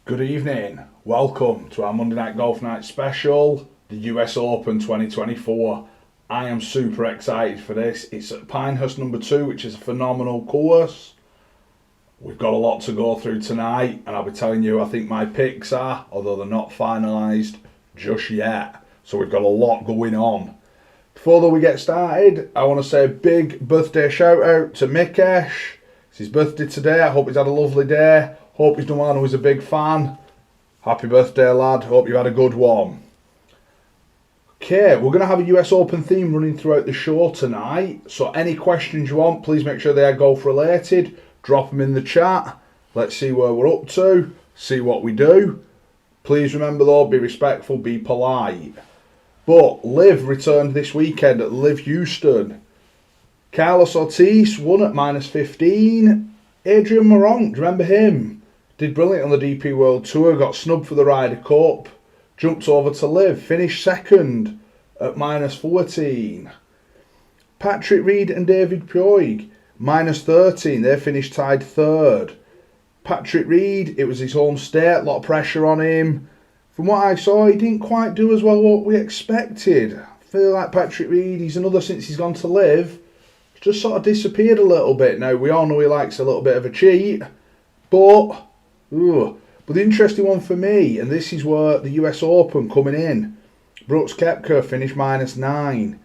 Good evening, welcome to our Monday Night Golf Night special, the US Open 2024. I am super excited for this. It's at Pinehurst number 2, which is a phenomenal course. We've got a lot to go through tonight, and I'll be telling you I think my picks are, although they're not finalised just yet. So we've got a lot going on. Before we get started, I want to say a big birthday shout out to Mikesh. It's his birthday today. I hope he's had a lovely day. Hope he's done well and was a big fan. Happy birthday, lad. Hope you had a good one. Okay, we're going to have a US Open theme running throughout the show tonight. So any questions you want, please make sure they are golf related. Drop them in the chat. Let's see where we're up to. See what we do. Please remember though, be respectful, be polite. But Liv returned this weekend at Liv Houston. Carlos Ortiz won at -15. Adrian Meronk, do you remember him? Did brilliant on the DP World Tour, got snubbed for the Ryder Cup, jumped over to Liv, finished second at -14. Patrick Reed and David Puig, -13, they finished tied third. Patrick Reed, it was his home state, a lot of pressure on him. From what I saw, he didn't quite do as well what we expected. I feel like Patrick Reed, he's another since he's gone to Liv, just sort of disappeared a little bit. Now, we all know he likes a little bit of a cheat, but the interesting one for me, and this is where the US Open coming in, Brooks Koepka finished -9,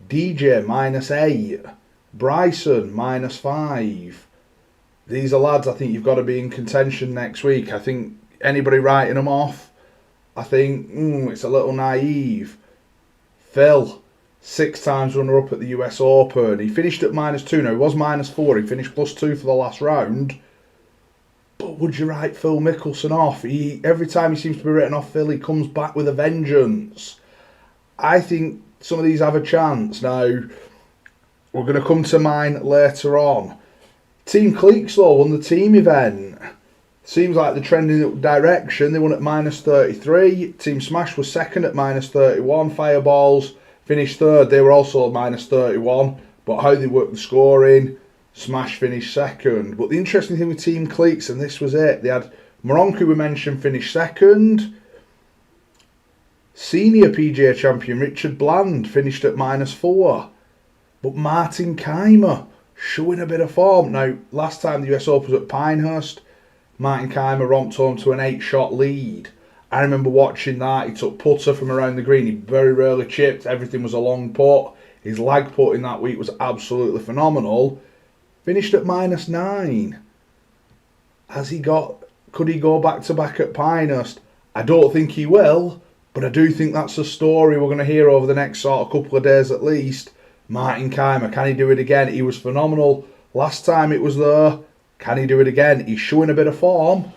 DJ -8, Bryson -5. These are lads I think you've got to be in contention next week. I think anybody writing them off, I think it's a little naive. Phil, 6 times runner-up at the US Open. He finished at -2. Now, he was -4. He finished +2 for the last round. But would you write Phil Mickelson off? Every time he seems to be written off, Phil, he comes back with a vengeance. I think some of these have a chance. Now, we're going to come to mine later on. Team Cleeks, though, won the team event. Seems like they're trending in that direction. They won at -33. Team Smash was second at -31. Fireballs finished third. They were also -31. But how they worked the scoring, Smash finished second. But the interesting thing with Team Cleeks, and this was it, they had Meronk, who we mentioned, finished second. Senior PGA champion Richard Bland finished at -4. But Martin Kaymer showing a bit of form. Now, last time the US Open was at Pinehurst, Martin Kaymer romped home to an 8-shot lead. I remember watching that. He took putter from around the green. He very rarely chipped. Everything was a long putt. His lag putting that week was absolutely phenomenal. Finished at -9. Could he go back to back at Pinehurst? I don't think he will, but I do think that's a story we're going to hear over the next sort of couple of days at least. Martin Kaymer, can he do it again? He was phenomenal last time it was there. Can he do it again? He's showing a bit of form.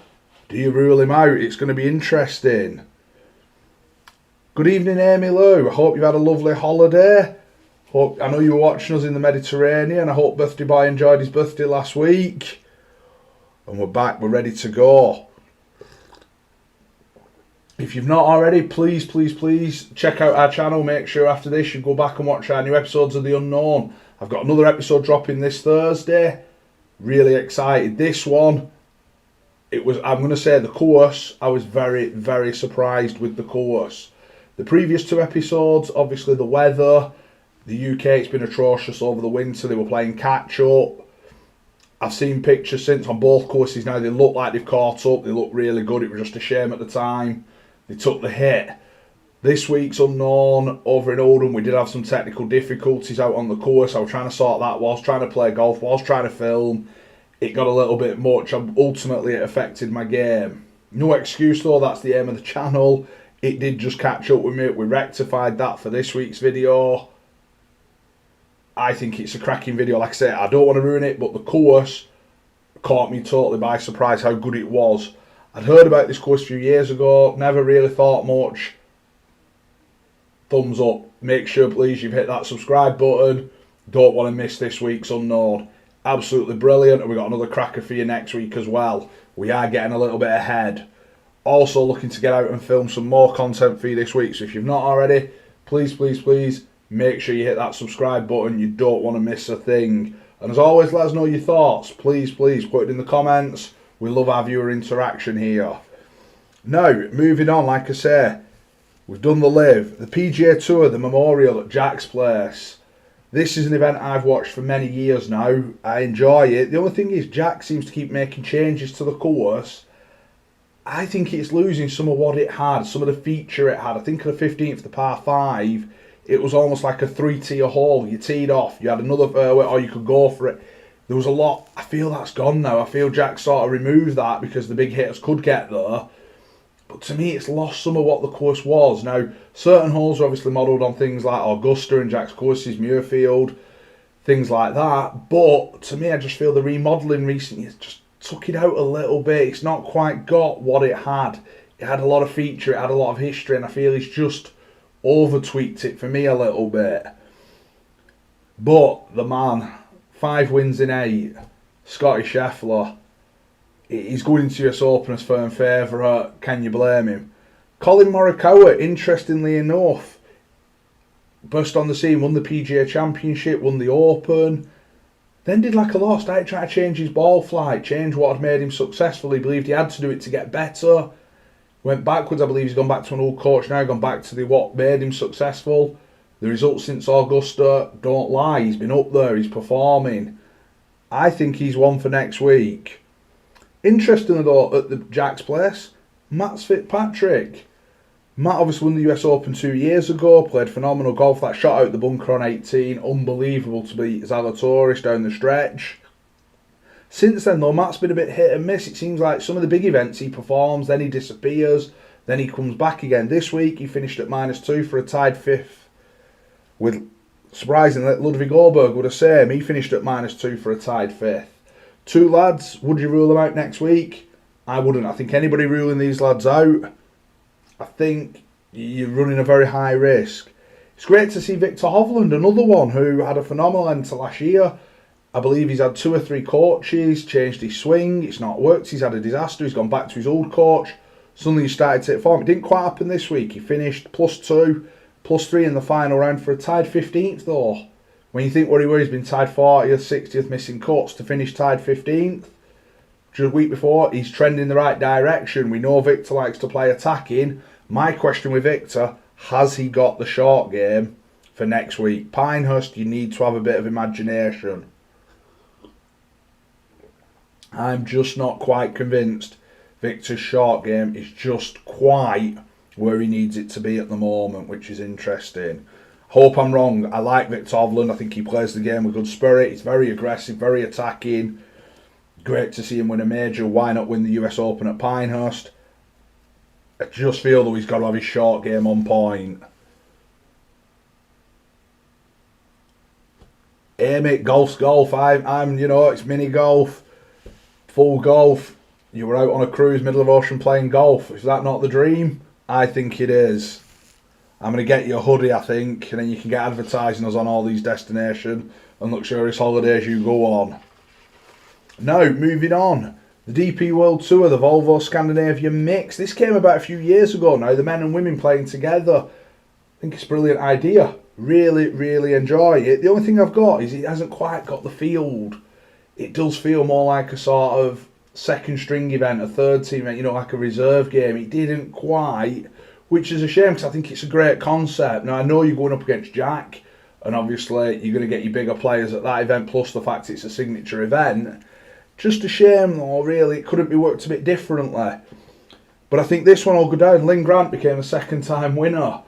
Do you rule him out? It's going to be interesting. Good evening, Amy Lou. I hope you've had a lovely holiday. I know you were watching us in the Mediterranean. I hope Birthday Boy enjoyed his birthday last week. And we're back. We're ready to go. If you've not already, please check out our channel. Make sure after this you go back and watch our new episodes of The Unknown. I've got another episode dropping this Thursday. Really excited. This one, I'm going to say the course, I was very, very surprised with the course. The previous 2 episodes, obviously the weather, the UK, it's been atrocious over the winter. They were playing catch up. I've seen pictures since on both courses now. They look like they've caught up. They look really good. It was just a shame at the time they took the hit. This week's Unknown over in Oldham, we did have some technical difficulties out on the course. I was trying to sort that whilst trying to play golf, whilst trying to film. It got a little bit much. Ultimately, it affected my game. No excuse though, that's the aim of the channel. It did just catch up with me. We rectified that for this week's video. I think it's a cracking video. Like I say, I don't want to ruin it, but the course caught me totally by surprise how good it was. I'd heard about this course a few years ago, never really thought much. Thumbs up. Make sure, please, you've hit that subscribe button. Don't want to miss this week's Unknown. Absolutely brilliant, and we've got another cracker for you next week as well. We are getting a little bit ahead. Also looking to get out and film some more content for you this week, so if you've not already, please make sure you hit that subscribe button. You don't want to miss a thing. And as always, let us know your thoughts. Please put it in the comments. We love our viewer interaction here. Now, moving on, like I say, we've done the Live, the PGA Tour, the Memorial at Jack's Place. This is an event I've watched for many years now. I enjoy it. The only thing is, Jack seems to keep making changes to the course. I think it's losing some of what it had, some of the feature it had. I think of the 15th, the par 5, it was almost like a 3-tier hole. You teed off, you had another fairway, or you could go for it. There was a lot. I feel that's gone now. I feel Jack sort of removed that because the big hitters could get there. But to me, it's lost some of what the course was. Now, certain holes are obviously modelled on things like Augusta and Jack's courses, Muirfield, things like that. But to me, I just feel the remodelling recently has just took it out a little bit. It's not quite got what it had. It had a lot of feature, it had a lot of history, and I feel it's just over-tweaked it for me a little bit. But the man, 5 wins in 8, Scotty Scheffler, he's going into US Open as firm favourite. Can you blame him? Colin Morikawa, interestingly enough, burst on the scene, won the PGA Championship, won the Open, then did like a lot, started trying to change his ball flight, change what had made him successful. He believed he had to do it to get better. Went backwards. I believe he's gone back to an old coach now, gone back to what made him successful. The results since Augusta don't lie. He's been up there, he's performing. I think he's one for next week. Interestingly though, at the Jack's Place, Matt Fitzpatrick. Matt obviously won the US Open 2 years ago, played phenomenal golf, that shot out the bunker on 18, unbelievable to beat Zalatoris down the stretch. Since then though, Matt's been a bit hit and miss. It seems like some of the big events he performs, then he disappears, then he comes back again. This week he finished at -2 for a tied 5th with, surprisingly, Ludwig Åberg were the same. He finished at -2 for a tied 5th. 2 lads, would you rule them out next week? I wouldn't. I think anybody ruling these lads out, I think you're running a very high risk. It's great to see Viktor Hovland, another one who had a phenomenal end to last year. I believe he's had 2 or 3 coaches, changed his swing, it's not worked, he's had a disaster, he's gone back to his old coach. Suddenly he started to take form. It didn't quite happen this week. He finished +2, +3 in the final round for a tied 15th though. When you think where he was, he's been tied 40th, 60th, missing cuts, to finish tied 15th. Just a week before, he's trending in the right direction. We know Viktor likes to play attacking. My question with Viktor, has he got the short game for next week? Pinehurst, you need to have a bit of imagination. I'm just not quite convinced Viktor's short game is just quite where he needs it to be at the moment, which is interesting. Hope I'm wrong. I like Viktor Hovland. I think he plays the game with good spirit. He's very aggressive, very attacking. Great to see him win a major. Why not win the US Open at Pinehurst? I just feel though he's got to have his short game on point. Aim it, golf's golf. I'm, it's mini golf, full golf. You were out on a cruise, middle of ocean playing golf. Is that not the dream? I think it is. I'm going to get you a hoodie, I think, and then you can get advertising us on all these destinations and luxurious holidays you go on. Now, moving on. The DP World Tour, the Volvo Scandinavia Mix. This came about a few years ago now, the men and women playing together. I think it's a brilliant idea. Really, really enjoy it. The only thing I've got is it hasn't quite got the field. It does feel more like a sort of second string event, a third team event, like a reserve game. It didn't quite, which is a shame because I think it's a great concept. Now, I know you're going up against Jack, and obviously you're going to get your bigger players at that event, plus the fact it's a signature event. Just a shame though, really, it couldn't be worked a bit differently. But I think this one will go down. Lynn Grant became a second-time winner.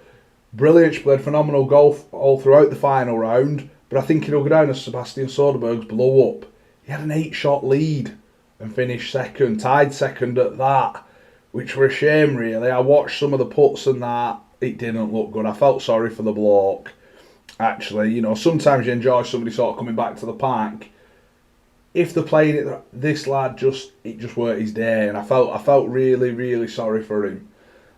Brilliant, she played phenomenal golf all throughout the final round, but I think it'll go down as Sebastian Soderberg's blow up. He had an 8-shot lead and finished second, tied second at that, which were a shame really. I watched some of the putts and that, it didn't look good. I felt sorry for the bloke, actually. Sometimes you enjoy somebody sort of coming back to the pack. If they're playing it, this lad it just weren't his day, and I felt really, really sorry for him.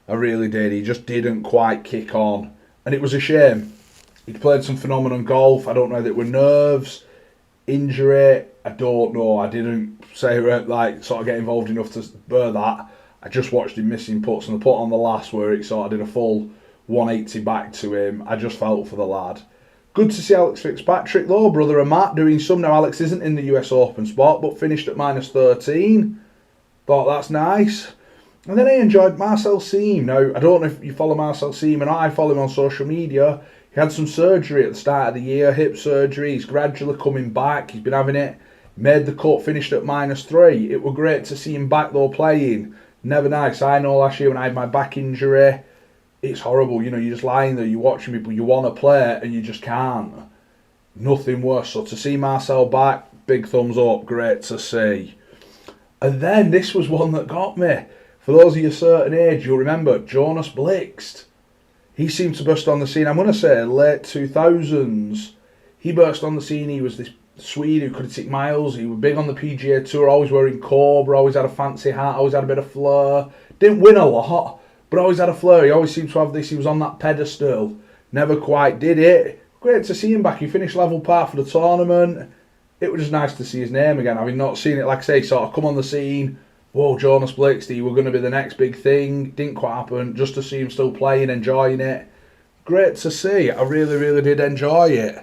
I really did. He just didn't quite kick on, and it was a shame. He'd played some phenomenal golf. I don't know if it were nerves, injury. I don't know. I didn't say sort of get involved enough to bear that. I just watched him missing putts, and the putt on the last where it sort of did a full 180 back to him. I just felt for the lad. Good to see Alex Fitzpatrick though, brother of Matt, doing some. Now Alex isn't in the US Open spot, but finished at -13. Thought that's nice. And then I enjoyed Marcel Siem. Now, I don't know if you follow Marcel Siem, and I follow him on social media. He had some surgery at the start of the year, hip surgery. He's gradually coming back. He's been having it. Made the cut, finished at -3. It was great to see him back though playing. Never nice. I know last year when I had my back injury, it's horrible. You know, you're just lying there, you're watching people, you want to play and you just can't. Nothing worse. So to see Marcel back, big thumbs up. Great to see. And then this was one that got me. For those of you a certain age, you'll remember Jonas Blixt. He seemed to burst on the scene, I'm going to say late 2000s. He burst on the scene. He was this Swede who could take miles. He was big on the PGA Tour, always wearing Cobra, always had a fancy hat, always had a bit of flair. Didn't win a lot, but always had a flair. He always seemed to have this. He was on that pedestal. Never quite did it. Great to see him back. He finished level par for the tournament. It was just nice to see his name again. Having not seen it, like I say, sort of come on the scene. Whoa, Jonas Blixt, he were going to be the next big thing. Didn't quite happen. Just to see him still playing, enjoying it. Great to see. I really, really did enjoy it.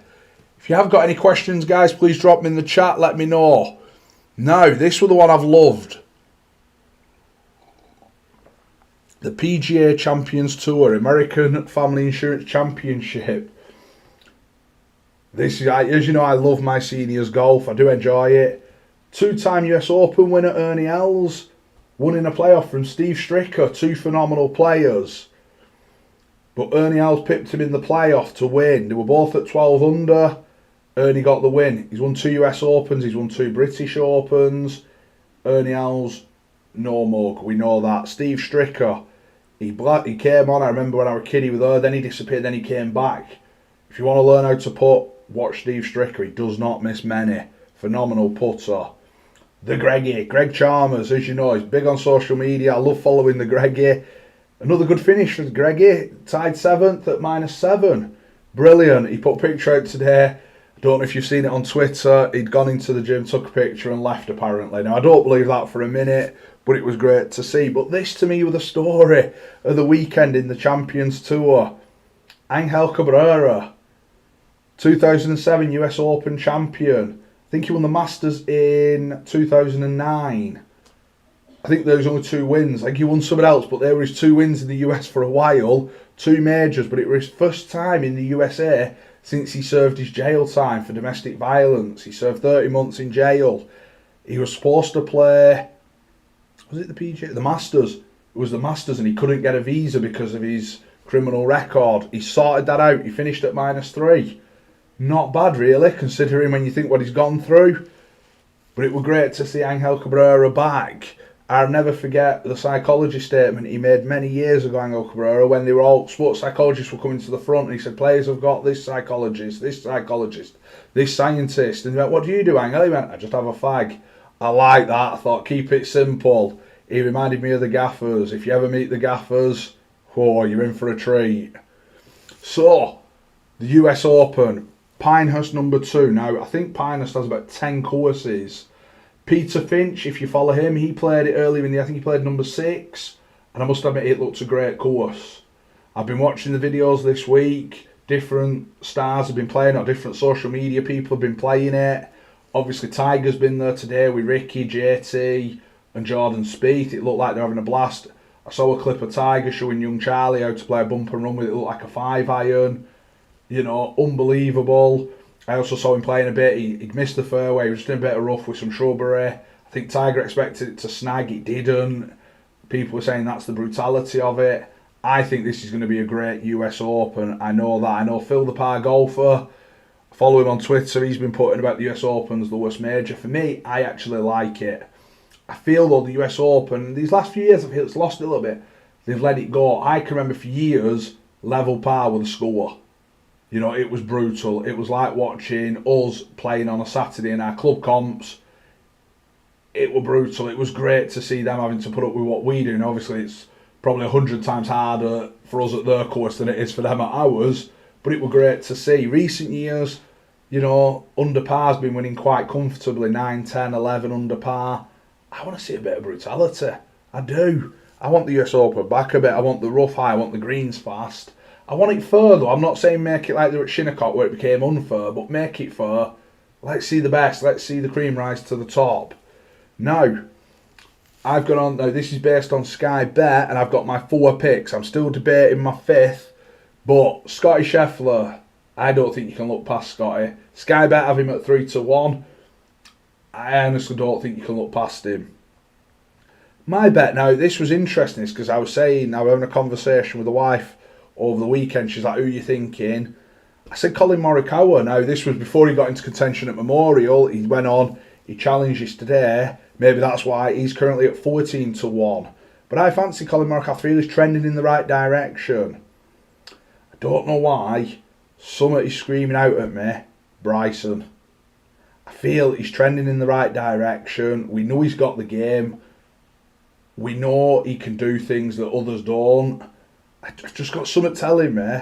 If you have got any questions, guys, please drop them in the chat. Let me know. Now, this was the one I've loved. The PGA Champions Tour, American Family Insurance Championship. This is, as you know, I love my seniors golf. I do enjoy it. Two-time US Open winner Ernie Els won in a playoff from Steve Stricker, two phenomenal players. But Ernie Els pipped him in the playoff to win. They were both at 12 under. Ernie got the win. He's won 2 US Opens, he's won 2 British Opens. Ernie Els, no mug, we know that. Steve Stricker, he came on, I remember when I was a kid, he was there, then he disappeared, then he came back. If you want to learn how to putt, watch Steve Stricker, he does not miss many. Phenomenal putter. The Greggy, Greg Chalmers, as you know, he's big on social media. I love following the Greggy. Another good finish for the Greggy, tied 7th at -7. Brilliant. He put a picture out today. I don't know if you've seen it on Twitter. He'd gone into the gym, took a picture and left apparently. Now, I don't believe that for a minute, but it was great to see. But this to me was the story of the weekend in the Champions Tour. Angel Cabrera, 2007 US Open champion. I think he won the Masters in 2009. I think there was only 2 wins. I think he won something else, but there were his 2 wins in the US for a while. 2 majors, but it was his first time in the USA since he served his jail time for domestic violence. He served 30 months in jail. He was supposed to play, was it the PGA? The Masters. It was the Masters and he couldn't get a visa because of his criminal record. He sorted that out. He finished at -3. Not bad really, considering when you think what he's gone through. But it was great to see Angel Cabrera back. I'll never forget the psychology statement he made many years ago, Angel Cabrera, when they were all sports psychologists were coming to the front and he said, players have got this psychologist, this scientist. And he went, what do you do, Angel? He went, I just have a fag. I like that. I thought, keep it simple. He reminded me of the gaffers. If you ever meet the gaffers, oh, you're in for a treat. So, the US Open. Pinehurst number 2. Now, I think Pinehurst has about 10 courses. Peter Finch, if you follow him, he played it earlier in the, I think he played number 6. And I must admit, it looks a great course. I've been watching the videos this week. Different stars have been playing it, different social media people have been playing it. Obviously, Tiger's been there today with Ricky, JT and Jordan Spieth. It looked like they're having a blast. I saw a clip of Tiger showing young Charlie how to play a bump and run with it. It looked like a 5-iron. You know, unbelievable. I also saw him playing a bit. He'd missed the fairway. He was just in a bit of rough with some shrubbery. I think Tiger expected it to snag. It didn't. People were saying that's the brutality of it. I think this is going to be a great US Open. I know that. I know Phil the Par golfer. Follow him on Twitter. He's been putting about the US Open as the worst major. For me, I actually like it. I feel though the US Open, these last few years, I feel it's lost a little bit. They've let it go. I can remember for years, level par with a score. You know, it was brutal. It was like watching us playing on a Saturday in our club comps. It was brutal. It was great to see them having to put up with what we do. And obviously, it's probably 100 times harder for us at their course than it is for them at ours. But it was great to see. Recent years, you know, under par's been winning quite comfortably. 9, 10, 11 under par. I want to see a bit of brutality. I do. I want the US Open back a bit. I want the rough high. I want the greens fast. I want it fair though. I'm not saying make it like they were at Shinnecock where it became unfair, but make it fair. Let's see the best. Let's see the cream rise to the top. Now, I've gone on, now this is based on Sky Bet, and I've got my 4 picks. I'm still debating my 5th, but Scotty Scheffler, I don't think you can look past Scotty. Sky Bet have him at 3-1. I honestly don't think you can look past him. My bet now, this was interesting, because I was saying, I was having a conversation with the wife over the weekend. She's like, who are you thinking? I said Colin Morikawa. Now, this was before he got into contention at Memorial. He went on, he challenges today. Maybe that's why he's currently at 14-1. But I fancy Colin Morikawa. I feel he's trending in the right direction. I don't know why. Something is screaming out at me. Bryson. I feel he's trending in the right direction. We know he's got the game. We know he can do things that others don't. I've just got something telling me.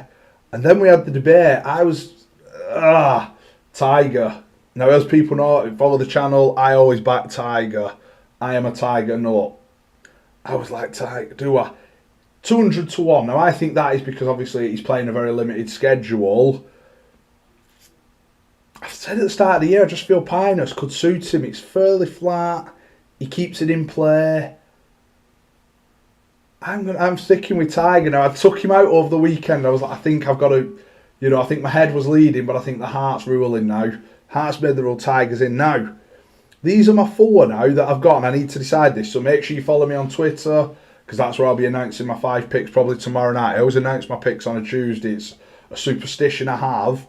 And then we had the debate. I was, Tiger. Now, as people know, follow the channel, I always back Tiger. I am a Tiger nut. I was like, Tiger, do I? 200-1. Now, I think that is because, obviously, he's playing a very limited schedule. I said at the start of the year, I just feel Pinus could suit him. It's fairly flat. He keeps it in play. I'm sticking with Tiger now. I took him out over the weekend. I was like, I think I've got to, I think my head was leading, but I think the heart's ruling now. Heart's made the rule, Tiger's in now. These are my 4 now that I've got, and I need to decide this. So make sure you follow me on Twitter, because that's where I'll be announcing my 5 picks probably tomorrow night. I always announce my picks on a Tuesday. It's a superstition I have.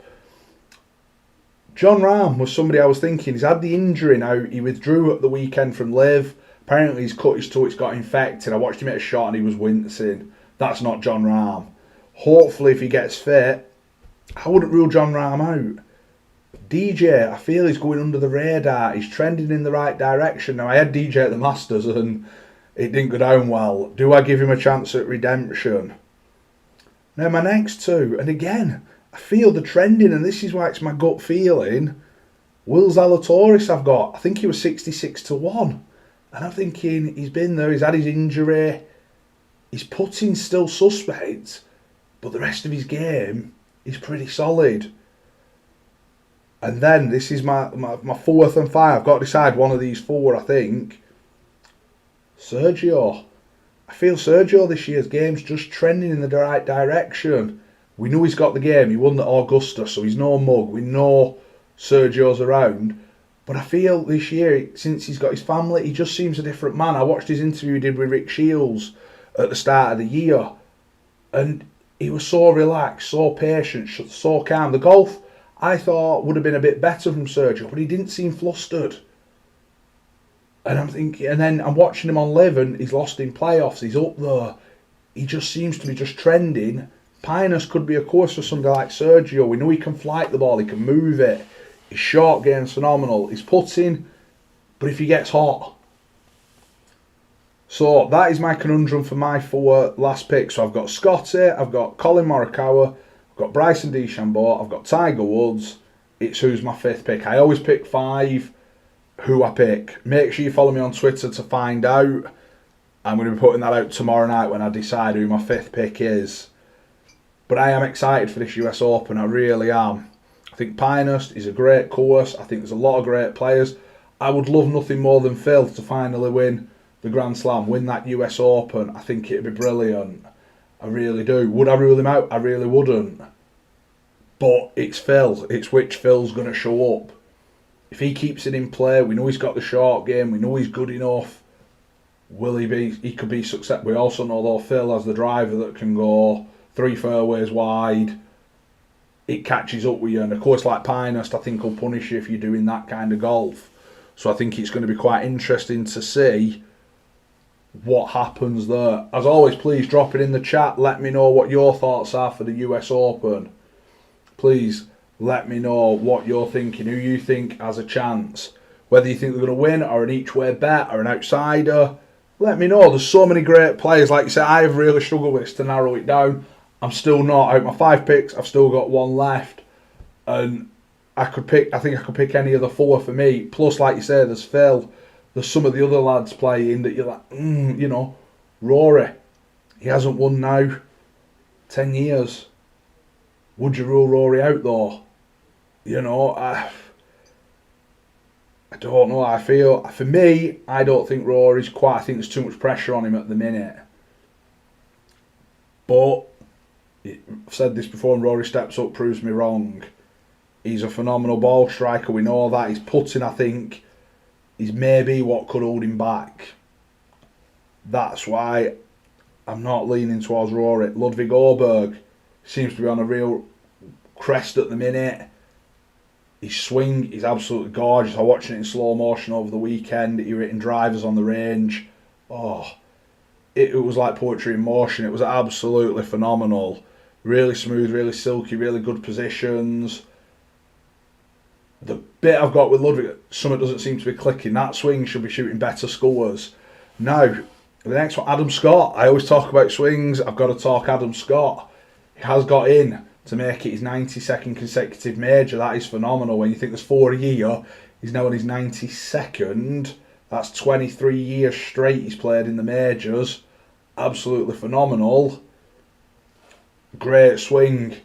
Jon Rahm was somebody I was thinking. He's had the injury now. He withdrew at the weekend from Live. Apparently he's cut his toe, it's got infected. I watched him hit a shot and he was wincing. That's not Jon Rahm. Hopefully if he gets fit, I wouldn't rule Jon Rahm out. DJ, I feel he's going under the radar. He's trending in the right direction. Now, I had DJ at the Masters and it didn't go down well. Do I give him a chance at redemption? Now, my next 2, and again, I feel the trending, and this is why it's my gut feeling. Will Zalatoris I've got. I think he was 66-1. And I'm thinking, he's been there, he's had his injury, his putting's still suspect, but the rest of his game is pretty solid. And then, this is my 4th and 5, I've got to decide one of these 4, I think. Sergio. I feel Sergio this year's game's just trending in the right direction. We know he's got the game, he won at Augusta, so he's no mug, we know Sergio's around. But I feel this year, since he's got his family, he just seems a different man. I watched his interview he did with Rick Shields at the start of the year. And he was so relaxed, so patient, so calm. The golf, I thought, would have been a bit better from Sergio, but he didn't seem flustered. And I'm thinking, and then I'm watching him on Live, and he's lost in playoffs. He's up there. He just seems to be just trending. Pinus could be a course for somebody like Sergio. We know he can flight the ball, he can move it. His short game's phenomenal. He's putting, but if he gets hot. So that is my conundrum for my 4 last picks. So I've got Scotty, I've got Colin Morikawa, I've got Bryson DeChambeau, I've got Tiger Woods. It's who's my 5th pick. I always pick 5 who I pick. Make sure you follow me on Twitter to find out. I'm going to be putting that out tomorrow night when I decide who my 5th pick is. But I am excited for this US Open, I really am. I think Pinehurst is a great course. I think there's a lot of great players. I would love nothing more than Phil to finally win the Grand Slam, win that US Open. I think it'd be brilliant. I really do. Would I rule him out? I really wouldn't. But it's Phil. It's which Phil's going to show up. If he keeps it in play, we know he's got the short game. We know he's good enough. Will he be? He could be successful. We also know though Phil has the driver that can go 3 fairways wide. It catches up with you, and of course like Pinehurst I think will punish you if you're doing that kind of golf. So I think it's going to be quite interesting to see what happens there. As always, please drop it in the chat, let me know what your thoughts are for the US Open. Please let me know what you're thinking, who you think has a chance, whether you think they're going to win or an each way bet or an outsider. Let me know. There's so many great players. Like you said, I've really struggled with this to narrow it down. I'm still not out my 5 picks. I've still got 1 left, and I think I could pick any of the 4 for me. Plus, like you say, there's Phil. There's some of the other lads playing that you're like, Rory. He hasn't won now 10 years. Would you rule Rory out though? I don't know. I feel, for me, I don't think Rory's quite. I think there's too much pressure on him at the minute. But I've said this before, and Rory steps up, proves me wrong. He's a phenomenal ball striker. We know that. His putting, I think, is maybe what could hold him back. That's why I'm not leaning towards Rory. Ludvig Åberg seems to be on a real crest at the minute. His swing is absolutely gorgeous. I watched it in slow motion over the weekend. He was hitting drivers on the range. Oh, it was like poetry in motion. It was absolutely phenomenal. Really smooth, really silky, really good positions. The bit I've got with Ludvig, something doesn't seem to be clicking. That swing should be shooting better scores. Now, the next one, Adam Scott. I always talk about swings. I've got to talk Adam Scott. He has got in to make it his 92nd consecutive major. That is phenomenal. When you think there's 4 a year, he's now on his 92nd. That's 23 years straight he's played in the majors. Absolutely phenomenal. Great swing.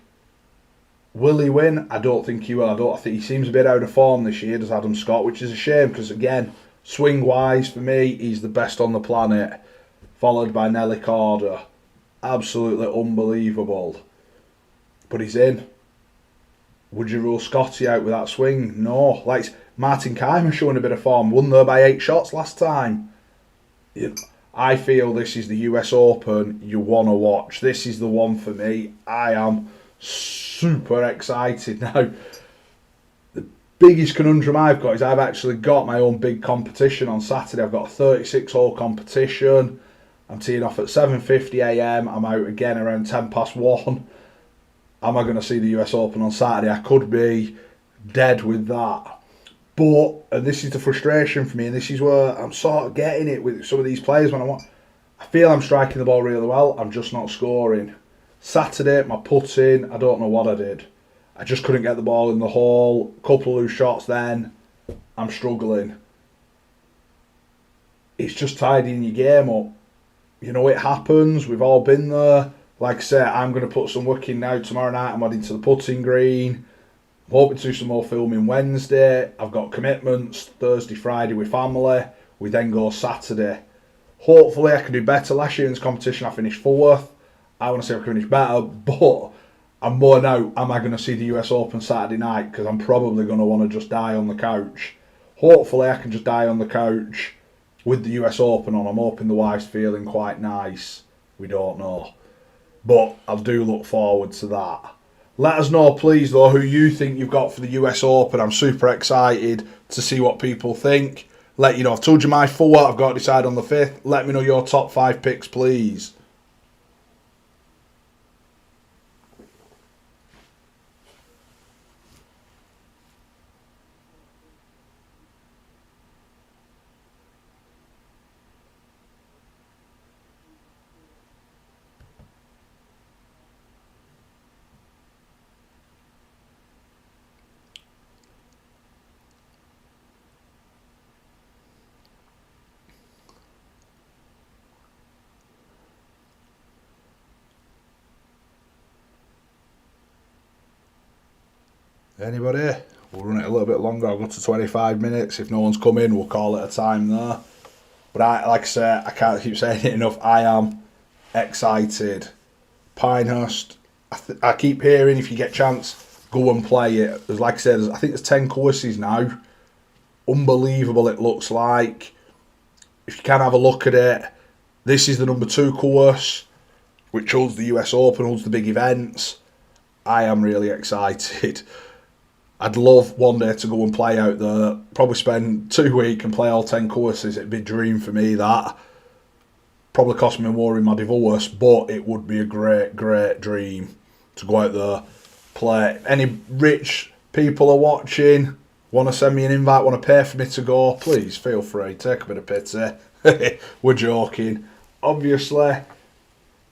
Will he win? I don't think he will. I think he seems a bit out of form this year, does Adam Scott, which is a shame because, again, swing-wise, for me, he's the best on the planet, followed by Nelly Corda. Absolutely unbelievable. But he's in. Would you rule Scotty out with that swing? No. Like Martin Keimer showing a bit of form. Won there by 8 shots last time. I feel this is the US Open you want to watch. This is the one for me. I am super excited now. The biggest conundrum I've got is I've actually got my own big competition on Saturday. I've got a 36-hole competition. I'm teeing off at 7:50 a.m. I'm out again around 1:10. Am I going to see the US Open on Saturday? I could be dead with that. But, and this is the frustration for me, and this is where I'm sort of getting it with some of these players when I feel I'm striking the ball really well, I'm just not scoring. Saturday, my putting, I don't know what I did. I just couldn't get the ball in the hole. Couple of loose shots then. I'm struggling. It's just tidying your game up. You know, it happens. We've all been there. Like I say, I'm going to put some work in now. Tomorrow night I'm heading to the putting green. I'm hoping to do some more filming Wednesday. I've got commitments Thursday, Friday with family. We then go Saturday. Hopefully I can do better. Last year in this competition I finished 4th. I want to see if I can finish better, but I'm more now, am I going to see the US Open Saturday night? Because I'm probably going to want to just die on the couch. Hopefully I can just die on the couch with the US Open on. I'm hoping the wife's feeling quite nice. We don't know. But I do look forward to that. Let us know, please, though, who you think you've got for the US Open. I'm super excited to see what people think. Let you know. I've told you my 4. I've got to decide on the 5th. Let me know your top 5 picks, please. Anybody? We'll run it a little bit longer. I'll go to 25 minutes. If no one's come in, we'll call it a time there. But like I say, I can't keep saying it enough. I am excited. Pinehurst. I keep hearing if you get a chance, go and play it. Like I said, I think there's 10 courses now. Unbelievable it looks like. If you can have a look at it, this is the number 2 course, which holds the US Open, holds the big events. I am really excited. I'd love one day to go and play out there. Probably spend 2 weeks and play all 10 courses. It'd be a dream for me, that. Probably cost me more in my divorce, but it would be a great, great dream to go out there, play. Any rich people are watching, want to send me an invite, want to pay for me to go, please feel free. Take a bit of pity. We're joking. Obviously,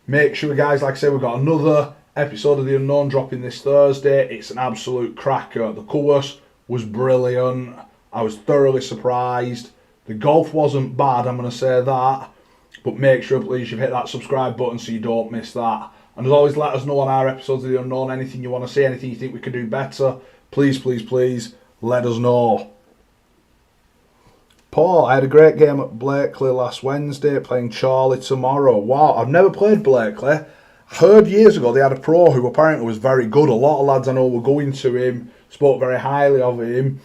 make sure, guys, like I say, we've got another episode of The Unknown dropping this Thursday. It's an absolute cracker. The course was brilliant. I was thoroughly surprised. The golf wasn't bad, I'm going to say that. But make sure, please, you've hit that subscribe button so you don't miss that. And as always, let us know on our episodes of The Unknown, anything you want to see, anything you think we could do better. Please, please, please, let us know. Paul, I had a great game at Blakely last Wednesday, playing Charlie tomorrow. Wow, I've never played Blakely. I heard years ago they had a pro who apparently was very good. A lot of lads I know were going to him, spoke very highly of him.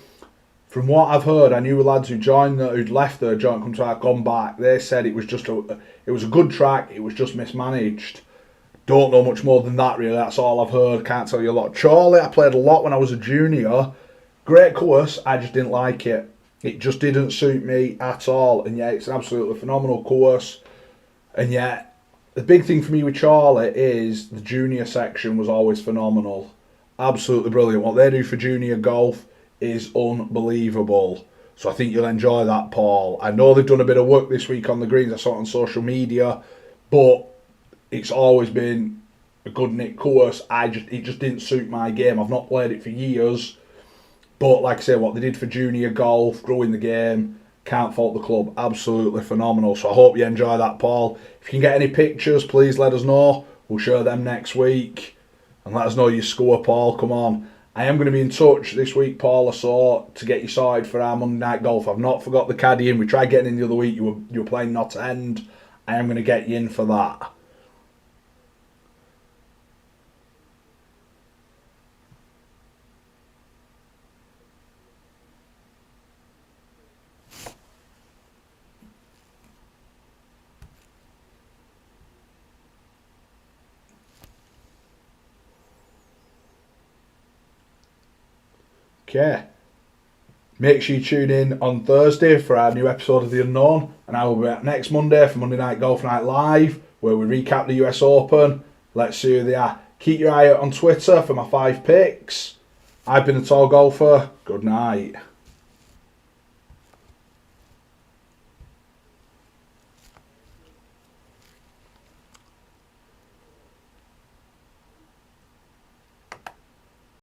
From what I've heard, I knew lads who joined there, who'd left there, joined, come to gone back. They said it was it was a good track. It was just mismanaged. Don't know much more than that really. That's all I've heard. Can't tell you a lot. Charlie, I played a lot when I was a junior. Great course. I just didn't like it. It just didn't suit me at all. And yeah, it's an absolutely phenomenal course. And yet, the big thing for me with Charlie is the junior section was always phenomenal. Absolutely brilliant. What they do for junior golf is unbelievable. So I think you'll enjoy that, Paul. I know they've done a bit of work this week on the greens. I saw it on social media, but it's always been a good nick course. It just didn't suit my game. I've not played it for years, but like I say, what they did for junior golf, growing the game, can't fault the club. Absolutely phenomenal. So I hope you enjoy that, Paul. If you can get any pictures, please let us know. We'll share them next week, and let us know your score, Paul. Come on. I am going to be in touch this week, Paul, I saw, to get you sorted for our Monday Night Golf. I've not forgot the caddy in. We tried getting in the other week. You were playing not to end. I am going to get you in for that. Okay. Make sure you tune in on Thursday for our new episode of The Unknown, and I will be back next Monday for Monday Night Golf Night Live, where we recap the US Open. Let's see who they are. Keep your eye out on Twitter for my 5 picks. I've been a tall golfer. Good night.